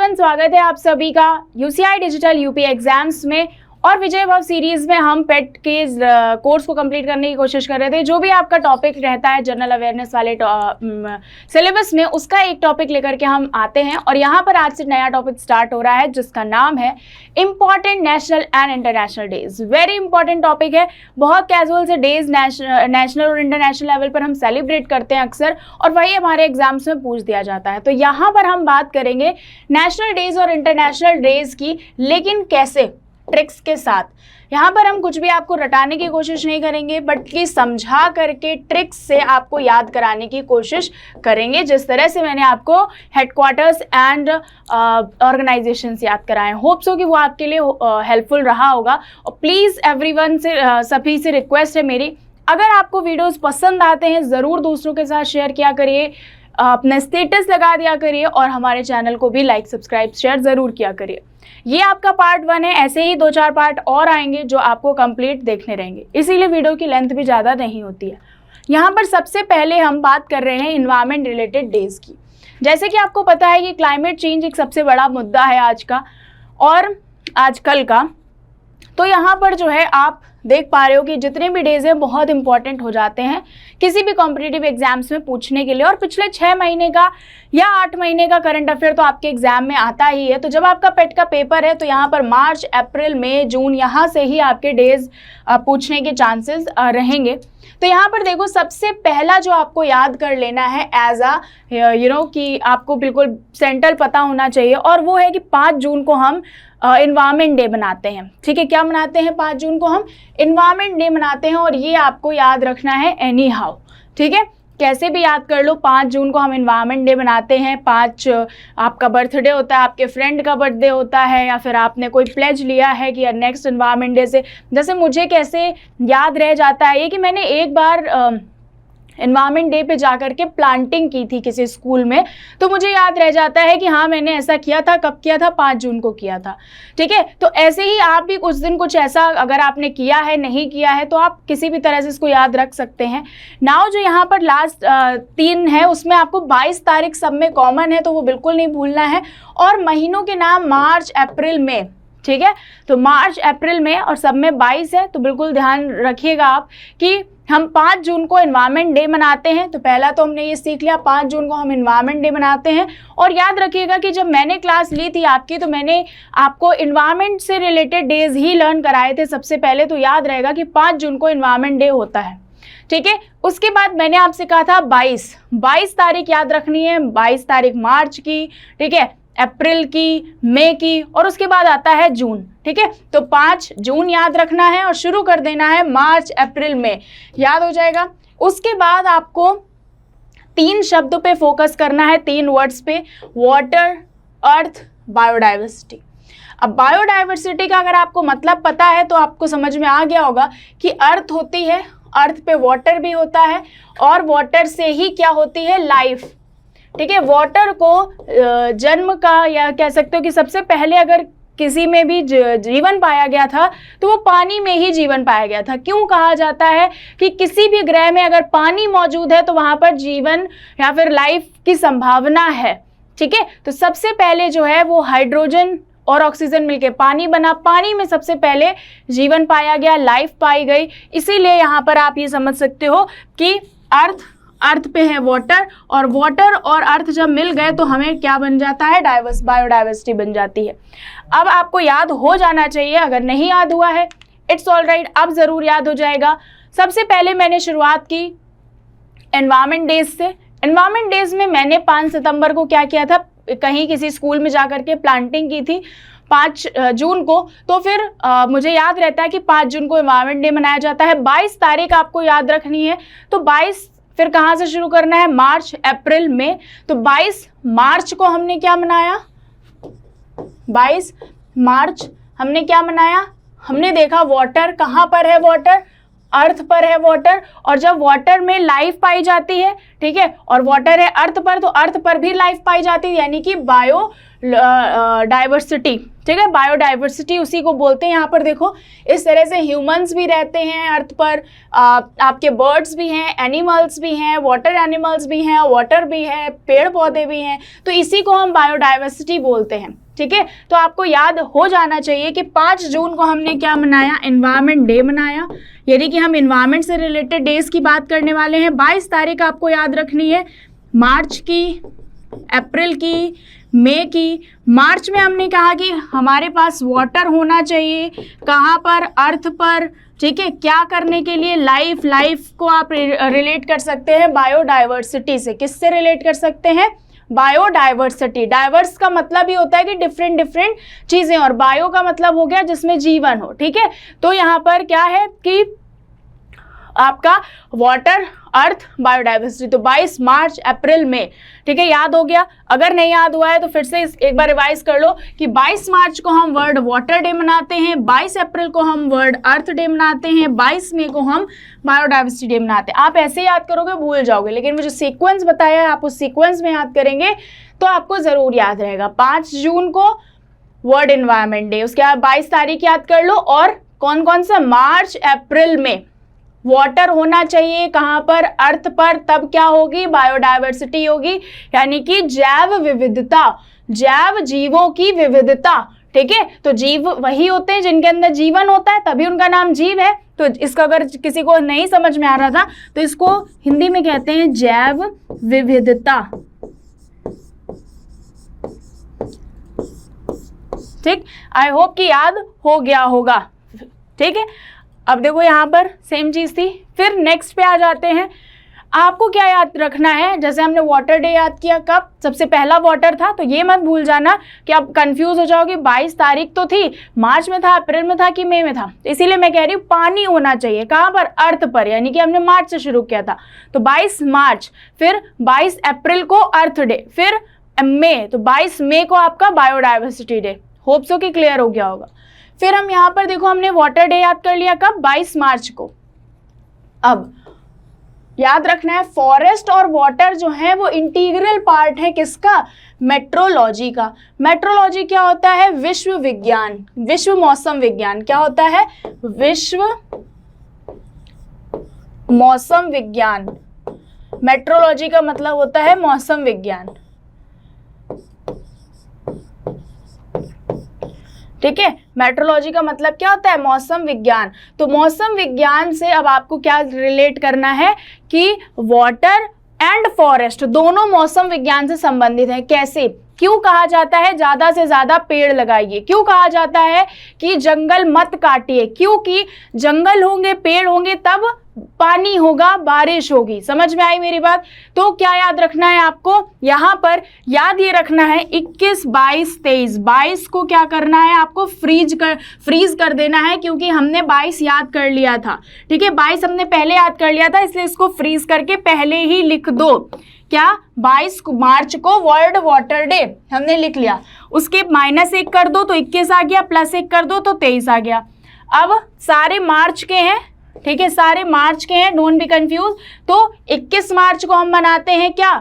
Everyone, स्वागत है आप सभी का यूसीआई डिजिटल यूपी एग्जाम्स में। और विजय भव सीरीज में हम पेट के कोर्स को कंप्लीट करने की कोशिश कर रहे थे। जो भी आपका टॉपिक रहता है जनरल अवेयरनेस वाले सिलेबस में, उसका एक टॉपिक लेकर के हम आते हैं। और यहाँ पर आज से नया टॉपिक स्टार्ट हो रहा है जिसका नाम है important national and international days. Very important topic है। बहुत कैजुअल से डेज नेशनल और इंटरनेशनल लेवल पर हम सेलिब्रेट करते हैं अक्सर, और वही हमारे एग्जाम्स में पूछ दिया जाता है। तो यहाँ पर हम बात करेंगे नेशनल डेज और इंटरनेशनल डेज की, लेकिन कैसे, ट्रिक्स के साथ। यहाँ पर हम कुछ भी आपको रटाने की कोशिश नहीं करेंगे, बल्कि समझा करके ट्रिक्स से आपको याद कराने की कोशिश करेंगे, जिस तरह से मैंने आपको हेडक्वार्टर्स एंड ऑर्गेनाइजेशंस याद कराएं। होप्स हो कि वो आपके लिए हेल्पफुल रहा होगा। और प्लीज़ एवरीवन से सभी से रिक्वेस्ट है मेरी, अगर आपको वीडियोस पसंद आते हैं ज़रूर दूसरों के साथ शेयर किया करिए, अपना स्टेटस लगा दिया करिए, और हमारे चैनल को भी लाइक सब्सक्राइब शेयर ज़रूर किया करिए। ये आपका पार्ट 1 है, ऐसे ही 2-4 पार्ट और आएंगे जो आपको कंप्लीट देखने रहेंगे, इसीलिए वीडियो की लेंथ भी ज़्यादा नहीं होती है। यहाँ पर सबसे पहले हम बात कर रहे हैं इन्वायरमेंट रिलेटेड डेज की। जैसे कि आपको पता है कि क्लाइमेट चेंज एक सबसे बड़ा मुद्दा है आज का और आजकल का। तो यहाँ पर जो है आप देख पा रहे हो कि जितने भी डेज हैं बहुत इंपॉर्टेंट हो जाते हैं किसी भी कॉम्पिटिटिव एग्जाम्स में पूछने के लिए। और पिछले 6 महीने का या 8 महीने का करंट अफेयर तो आपके एग्जाम में आता ही है। तो जब आपका पेट का पेपर है तो यहाँ पर मार्च, अप्रैल, मई, जून, यहाँ से ही आपके डेज पूछने के चांसेस रहेंगे। तो यहाँ पर देखो, सबसे पहला जो आपको याद कर लेना है एज अ कि आपको बिल्कुल सेंट्रल पता होना चाहिए, और वो है कि 5 जून को हम इन्वायरमेंट डे मनाते हैं। ठीक है, क्या मनाते हैं? 5 जून को हम इन्वायरमेंट डे मनाते हैं, और ये आपको याद रखना है एनी हाउ। ठीक है, कैसे भी याद कर लो, 5 जून को हम इन्वायरमेंट डे मनाते हैं। 5 आपका बर्थडे होता है, आपके फ्रेंड का बर्थडे होता है, या फिर आपने कोई प्लेज लिया है कि नेक्स्ट इन्वायरमेंट डे से। जैसे मुझे कैसे याद रह जाता है ये कि मैंने एक बार इन्वायरमेंट डे पे जाकर के प्लांटिंग की थी किसी स्कूल में। तो मुझे याद रह जाता है कि हाँ, मैंने ऐसा किया था। कब किया था? 5 जून को किया था। ठीक है, तो ऐसे ही आप भी कुछ दिन कुछ ऐसा अगर आपने किया है, नहीं किया है, तो आप किसी भी तरह से इसको याद रख सकते हैं। नाउ जो यहाँ पर लास्ट 3 है उसमें आपको 22 तारीख सब में कॉमन है, तो वो बिल्कुल नहीं भूलना है। और महीनों के नाम मार्च, अप्रैल, मई। ठीक है, तो मार्च, अप्रैल, मई और सब में 22 है, तो बिल्कुल ध्यान रखिएगा आप कि हम 5 जून को इन्वायरमेंट डे मनाते हैं। तो पहला तो हमने ये सीख लिया, 5 जून को हम इन्वायरमेंट डे मनाते हैं। और याद रखिएगा कि जब मैंने क्लास ली थी आपकी, तो मैंने आपको इन्वायरमेंट से रिलेटेड डेज ही लर्न कराए थे सबसे पहले। तो याद रहेगा कि 5 जून को इन्वायरमेंट डे होता है। ठीक है, उसके बाद मैंने आपसे कहा था 22 तारीख याद रखनी है। 22 तारीख मार्च की, ठीक है, अप्रैल की, मई की, और उसके बाद आता है जून। ठीक है, तो 5 जून याद रखना है और शुरू कर देना है मार्च, अप्रैल, मई, याद हो जाएगा। उसके बाद आपको 3 शब्दों पे फोकस करना है, 3 वर्ड्स पे, वाटर, अर्थ, बायोडाइवर्सिटी। अब बायोडाइवर्सिटी का अगर आपको मतलब पता है तो आपको समझ में आ गया होगा कि अर्थ होती है, अर्थ पे वाटर भी होता है, और वाटर से ही क्या होती है? लाइफ। ठीक है, वाटर को जन्म का, या कह सकते हो कि सबसे पहले अगर किसी में भी जीवन पाया गया था तो वो पानी में ही जीवन पाया गया था। क्यों कहा जाता है कि किसी भी ग्रह में अगर पानी मौजूद है तो वहाँ पर जीवन या फिर लाइफ की संभावना है। ठीक है, तो सबसे पहले जो है वो हाइड्रोजन और ऑक्सीजन मिलके पानी बना। पानी में सबसे पहले जीवन पाया गया, लाइफ पाई गई। इसीलिए यहाँ पर आप ये समझ सकते हो कि अर्थ पे है वाटर, और वाटर और अर्थ जब मिल गए तो हमें क्या बन जाता है? बायोडाइवर्सिटी बन जाती है। अब आपको याद हो जाना चाहिए, अगर नहीं याद हुआ है इट्स ऑल राइट, अब ज़रूर याद हो जाएगा। सबसे पहले मैंने शुरुआत की एनवायरमेंट डेज से। एनवायरमेंट डेज में मैंने 5 सितंबर को क्या किया था? कहीं किसी स्कूल में जाकर के प्लांटिंग की थी 5 जून को। तो फिर मुझे याद रहता है कि 5 जून को एनवायरमेंट डे मनाया जाता है। 22 तारीख आपको याद रखनी है। तो 22 फिर कहाँ से शुरू करना है? मार्च, अप्रैल, मई। तो 22 मार्च को हमने क्या मनाया? 22 मार्च हमने क्या मनाया? हमने देखा वाटर कहाँ पर है? वाटर अर्थ पर है वाटर, और जब वाटर में लाइफ पाई जाती है, ठीक है, और वाटर है अर्थ पर, तो अर्थ पर भी लाइफ पाई जाती है, यानी कि बायो डाइवर्सिटी, ठीक है, बायोडाइवर्सिटी उसी को बोलते हैं। यहाँ पर देखो इस तरह से ह्यूमंस भी रहते हैं अर्थ पर, आपके बर्ड्स भी हैं, एनिमल्स भी हैं, वाटर एनिमल्स भी हैं, वाटर भी है, पेड़ पौधे भी हैं, तो इसी को हम बायोडाइवर्सिटी बोलते हैं, ठीक है। तो आपको याद हो जाना चाहिए कि 5 जून को हमने क्या मनाया, एनवायरनमेंट डे मनाया, यानी कि हम एनवायरनमेंट से रिलेटेड डेज की बात करने वाले हैं। 22 तारीख आपको याद रखनी है, मार्च की, अप्रैल की, मई की। मार्च में हमने कहा कि हमारे पास वाटर होना चाहिए, कहाँ पर, अर्थ पर, ठीक है, क्या करने के लिए, लाइफ को आप रिलेट कर सकते हैं बायोडाइवर्सिटी से। किससे रिलेट कर सकते हैं, बायोडाइवर्सिटी। डाइवर्स का मतलब ही होता है कि डिफरेंट डिफरेंट चीजें, और बायो का मतलब हो गया जिसमें जीवन हो, ठीक है। तो यहाँ पर क्या है कि आपका वाटर, अर्थ, बायोडाइवर्सिटी, तो 22 मार्च, अप्रैल, मई, ठीक है, याद हो गया। अगर नहीं याद हुआ है तो फिर से एक बार रिवाइज कर लो कि 22 मार्च को हम वर्ल्ड वाटर डे मनाते हैं, 22 अप्रैल को हम वर्ल्ड अर्थ डे मनाते हैं, 22 मई को हम बायोडाइवर्सिटी डे मनाते हैं। आप ऐसे याद करोगे भूल जाओगे, लेकिन मुझे सीक्वेंस बताया है, आप उस सीक्वेंस में याद करेंगे तो आपको ज़रूर याद रहेगा। 5 जून को वर्ल्ड एनवायरनमेंट डे, उसके बाद 22 तारीख याद कर लो, और कौन कौन सा, मार्च, अप्रैल में वाटर होना चाहिए, कहाँ पर, अर्थ पर, तब क्या होगी, बायोडाइवर्सिटी होगी, यानी कि जैव विविधता, जैव जीवों की विविधता, ठीक है। तो जीव वही होते हैं जिनके अंदर जीवन होता है, तभी उनका नाम जीव है। तो इसका अगर किसी को नहीं समझ में आ रहा था तो इसको हिंदी में कहते हैं जैव विविधता, ठीक। आई होप कि याद हो गया होगा, ठीक है। अब देखो यहाँ पर सेम चीज़ थी। फिर नेक्स्ट पे आ जाते हैं, आपको क्या याद रखना है, जैसे हमने वाटर डे याद किया, कब, सबसे पहला वाटर था, तो ये मत भूल जाना कि आप कंफ्यूज हो जाओगे 22 तारीख तो थी, मार्च में था, अप्रैल में था कि मई में था, इसीलिए मैं कह रही हूँ पानी होना चाहिए, कहाँ पर, अर्थ पर, यानी कि हमने मार्च से शुरू किया था, तो 22 मार्च, फिर 22 अप्रैल को अर्थ डे, फिर मई, तो 22 मई को आपका बायोडाइवर्सिटी डे। होप सो कि क्लियर हो गया होगा। फिर हम यहाँ पर देखो हमने वाटर डे याद कर लिया, कब, 22 मार्च को। अब याद रखना है फॉरेस्ट और वाटर जो है वो इंटीग्रल पार्ट है किसका, मेट्रोलॉजी का। मेट्रोलॉजी क्या होता है, विश्व विज्ञान, विश्व मौसम विज्ञान। क्या होता है, विश्व मौसम विज्ञान। मेट्रोलॉजी का मतलब होता है मौसम विज्ञान, ठीक है। मेट्रोलॉजी का मतलब क्या होता है, मौसम विज्ञान। तो मौसम विज्ञान से अब आपको क्या रिलेट करना है कि वाटर एंड फॉरेस्ट दोनों मौसम विज्ञान से संबंधित है। कैसे, क्यों कहा जाता है ज़्यादा से ज़्यादा पेड़ लगाइए, क्यों कहा जाता है कि जंगल मत काटिए, क्योंकि जंगल होंगे, पेड़ होंगे, तब पानी होगा, बारिश होगी। समझ में आई मेरी बात। तो क्या याद रखना है आपको, यहाँ पर याद ये रखना है 21, 22, 23, 22 को क्या करना है आपको, फ्रीज कर देना है, क्योंकि हमने 22 याद कर लिया था, ठीक है, 22 हमने पहले याद कर लिया था, इसलिए इसको फ्रीज करके पहले ही लिख दो। क्या, 22 मार्च को वर्ल्ड वाटर डे हमने लिख लिया, उसके -1 कर दो तो 21 आ गया, +1 कर दो तो 23 आ गया। अब सारे मार्च के हैं, ठीक है, सारे मार्च के हैं, डोंट बी कंफ्यूज। तो 21 मार्च को हम मनाते हैं क्या,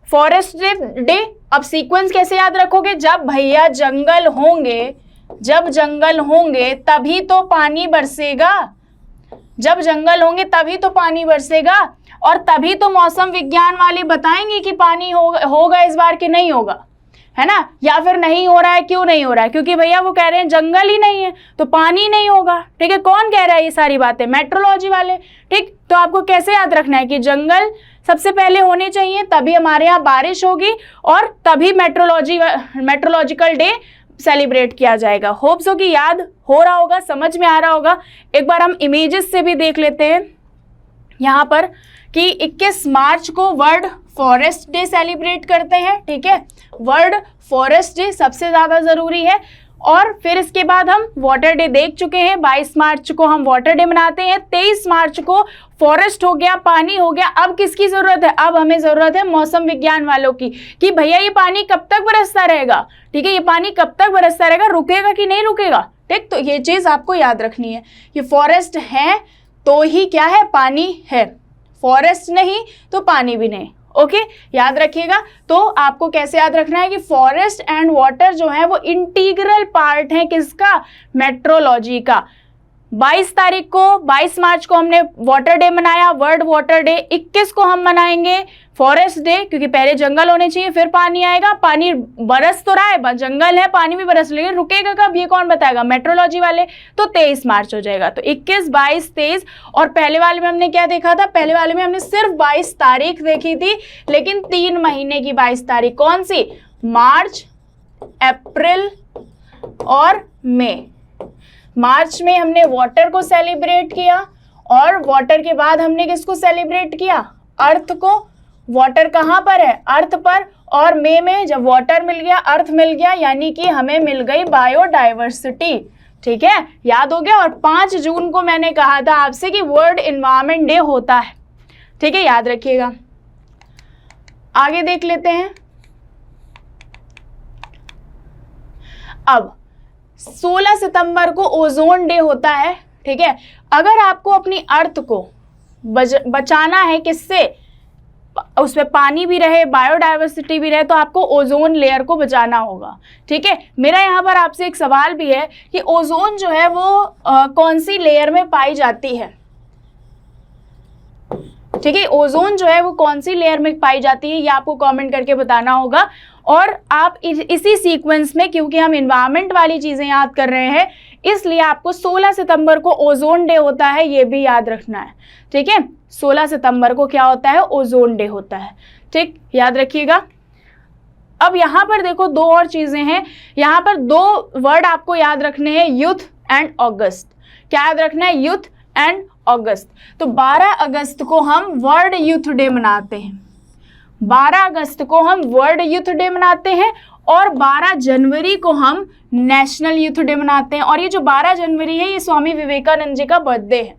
फॉरेस्ट डे। अब सीक्वेंस कैसे याद रखोगे, जब भैया जंगल होंगे, जब जंगल होंगे तभी तो पानी बरसेगा, जब जंगल होंगे तभी तो पानी बरसेगा, और तभी तो मौसम विज्ञान वाले बताएंगे कि पानी होगा इस बार कि नहीं होगा, है ना, या फिर नहीं हो रहा है, क्यों नहीं हो रहा है, क्योंकि भैया वो कह रहे हैं जंगल ही नहीं है तो पानी नहीं होगा, ठीक है। कौन कह रहा है ये सारी बातें, मेट्रोलॉजी वाले, ठीक। तो आपको कैसे याद रखना है कि जंगल सबसे पहले होने चाहिए, तभी हमारे यहाँ बारिश होगी, और तभी मेट्रोलॉजिकल डे सेलिब्रेट किया जाएगा। होप सो कि याद हो रहा होगा, समझ में आ रहा होगा। एक बार हम इमेजेस से भी देख लेते हैं यहाँ पर कि 21 मार्च को वर्ल्ड फॉरेस्ट डे सेलिब्रेट करते हैं, ठीक है, वर्ल्ड फॉरेस्ट डे सबसे ज़्यादा ज़रूरी है। और फिर इसके बाद हम वाटर डे देख चुके हैं, 22 मार्च को हम वाटर डे मनाते हैं, 23 मार्च को फॉरेस्ट हो गया, पानी हो गया। अब किसकी ज़रूरत है, अब हमें ज़रूरत है मौसम विज्ञान वालों की, कि भैया ये पानी कब तक बरसता रहेगा, ठीक है, ये पानी कब तक बरसता रहेगा, रुकेगा कि नहीं रुकेगा, ठीक। तो ये चीज़ आपको याद रखनी है, ये फॉरेस्ट है तो ही क्या है, पानी है, फॉरेस्ट नहीं तो पानी भी नहीं। ओके, याद रखिएगा। तो आपको कैसे याद रखना है कि फॉरेस्ट एंड वाटर जो है वो इंटीग्रल पार्ट है किसका, मेट्रोलॉजी का। 22 मार्च को हमने वाटर डे मनाया, वर्ल्ड वाटर डे। 21 को हम मनाएंगे फॉरेस्ट डे, क्योंकि पहले जंगल होने चाहिए फिर पानी आएगा। पानी बरस तो रहा है, जंगल है, पानी भी बरस, लेकिन रुकेगा कब ये कौन बताएगा, मेट्रोलॉजी वाले। तो 23 मार्च हो जाएगा। तो 21, 22, 23। और पहले वाले में हमने क्या देखा था, पहले वाले में हमने सिर्फ 22 तारीख देखी थी, लेकिन 3 महीने की 22 तारीख कौन सी, मार्च, अप्रैल और मई। मार्च में हमने वाटर को सेलिब्रेट किया, और वाटर के बाद हमने किसको सेलिब्रेट किया, अर्थ को। वाटर कहाँ पर है, अर्थ पर। और मई में जब वाटर मिल गया, अर्थ मिल गया, यानी कि हमें मिल गई बायोडाइवर्सिटी। ठीक है, याद हो गया। और 5 जून को मैंने कहा था आपसे कि वर्ल्ड एनवायरनमेंट डे होता है। ठीक है, याद रखिएगा। आगे देख लेते हैं। अब 16 सितंबर को ओजोन डे होता है। ठीक है, अगर आपको अपनी अर्थ को बचाना है, किससे, उसमें पानी भी रहे, बायोडाइवर्सिटी भी रहे, तो आपको ओजोन लेयर को बचाना होगा। ठीक है, मेरा यहाँ पर आपसे एक सवाल भी है कि ओजोन जो है वो कौन सी लेयर में पाई जाती है। ठीक है, ओजोन जो है वो कौन सी लेयर में पाई जाती है, ये आपको कमेंट करके बताना होगा। और आप इसी सीक्वेंस में, क्योंकि हम एनवायरनमेंट वाली चीज़ें याद कर रहे हैं, इसलिए आपको 16 सितंबर को ओजोन डे होता है, ये भी याद रखना है। ठीक है, 16 सितंबर को क्या होता है, ओजोन डे होता है। ठीक, याद रखिएगा। अब यहाँ पर देखो 2 और चीज़ें हैं। यहाँ पर 2 वर्ड आपको याद रखने हैं, यूथ एंड अगस्त। क्या याद रखना है, यूथ एंड अगस्त। तो 12 अगस्त को हम वर्ल्ड यूथ डे मनाते हैं। 12 अगस्त को हम वर्ल्ड यूथ डे मनाते हैं, और 12 जनवरी को हम नेशनल यूथ डे मनाते हैं। और ये जो 12 जनवरी है, ये स्वामी विवेकानंद जी का बर्थडे है।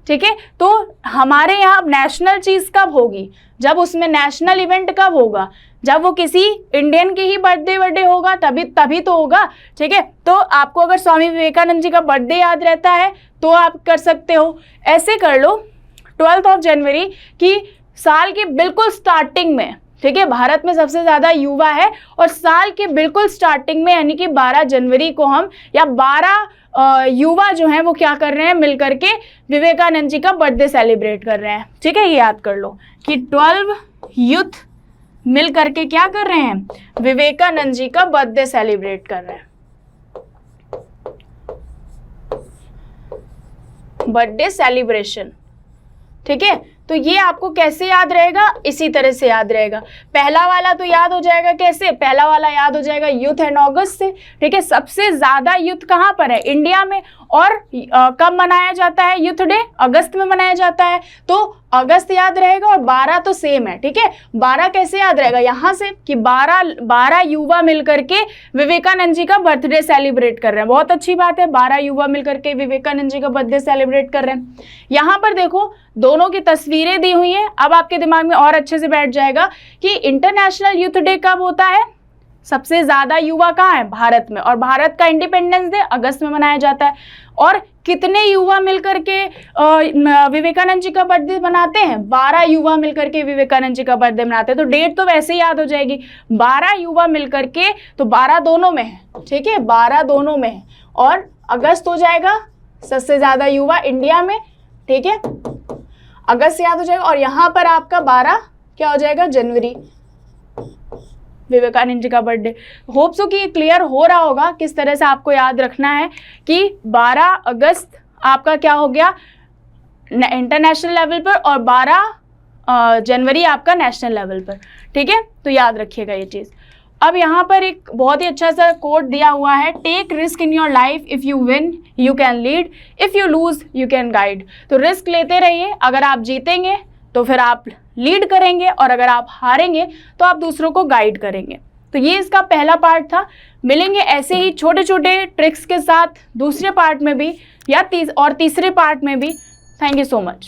ठीक है, तो हमारे यहाँ नेशनल चीज़ कब होगी, जब उसमें नेशनल इवेंट कब होगा, जब वो किसी इंडियन की ही बर्थडे होगा, तभी तो होगा। ठीक है, तो आपको अगर स्वामी विवेकानंद जी का बर्थडे याद रहता है तो आप कर सकते हो। ऐसे कर लो 12 जनवरी की साल के बिल्कुल स्टार्टिंग में। ठीक है, भारत में सबसे ज़्यादा युवा है, और साल के बिल्कुल स्टार्टिंग में यानी कि 12 जनवरी को हम, या 12 युवा जो हैं वो क्या कर रहे हैं, मिल करके विवेकानंद जी का बर्थडे सेलिब्रेट कर रहे हैं। ठीक है, ये याद कर लो कि 12 यूथ मिल करके क्या कर रहे हैं, विवेकानंद जी का बर्थडे सेलिब्रेट कर रहे हैं, बर्थडे सेलिब्रेशन। ठीक है, तो ये आपको कैसे याद रहेगा, इसी तरह से याद रहेगा। पहला वाला तो याद हो जाएगा कैसे, पहला वाला याद हो जाएगा यूथ एंड अगस्त से। ठीक है, सबसे ज़्यादा यूथ कहाँ पर है, इंडिया में। और कब मनाया जाता है यूथ डे, अगस्त में मनाया जाता है। तो अगस्त याद रहेगा, और 12 तो सेम है। ठीक है, 12 कैसे याद रहेगा, यहाँ से कि 12 युवा मिल करके विवेकानंद जी का बर्थडे सेलिब्रेट कर रहे हैं। बहुत अच्छी बात है, 12 युवा मिल करके विवेकानंद जी का बर्थडे सेलिब्रेट कर रहे हैं। यहाँ पर देखो दोनों की तस्वीरें दी हुई हैं। अब आपके दिमाग में और अच्छे से बैठ जाएगा कि इंटरनेशनल यूथ डे कब होता है, सबसे ज़्यादा युवा कहाँ है, भारत में। और भारत का इंडिपेंडेंस डे अगस्त में मनाया जाता है। और कितने युवा मिलकर के विवेकानंद जी का बर्थडे मनाते हैं, 12 युवा मिलकर के विवेकानंद जी का बर्थडे मनाते हैं। तो डेट तो वैसे ही याद हो जाएगी, 12 युवा मिलकर के, तो 12 दोनों में है। ठीक है, 12 दोनों में है, और अगस्त हो जाएगा सबसे ज़्यादा युवा इंडिया में। ठीक है, अगस्त याद हो जाएगा। और यहाँ पर आपका 12 क्या हो जाएगा, जनवरी, विवेकानंद जी का बर्थडे। होप सो कि ये क्लियर हो रहा होगा किस तरह से आपको याद रखना है कि 12 अगस्त आपका क्या हो गया इंटरनेशनल लेवल पर, और 12 जनवरी आपका नेशनल लेवल पर। ठीक है, तो याद रखिएगा ये चीज़। अब यहाँ पर एक बहुत ही अच्छा सा कोट दिया हुआ है, take risk in your life, if you win you can lead, if you lose you can guide. तो रिस्क लेते रहिए, अगर आप जीतेंगे तो फिर आप लीड करेंगे, और अगर आप हारेंगे तो आप दूसरों को गाइड करेंगे। तो ये इसका पहला पार्ट था। मिलेंगे ऐसे ही छोटे छोटे ट्रिक्स के साथ दूसरे पार्ट में भी, या तीसरे पार्ट में भी। Thank you so much.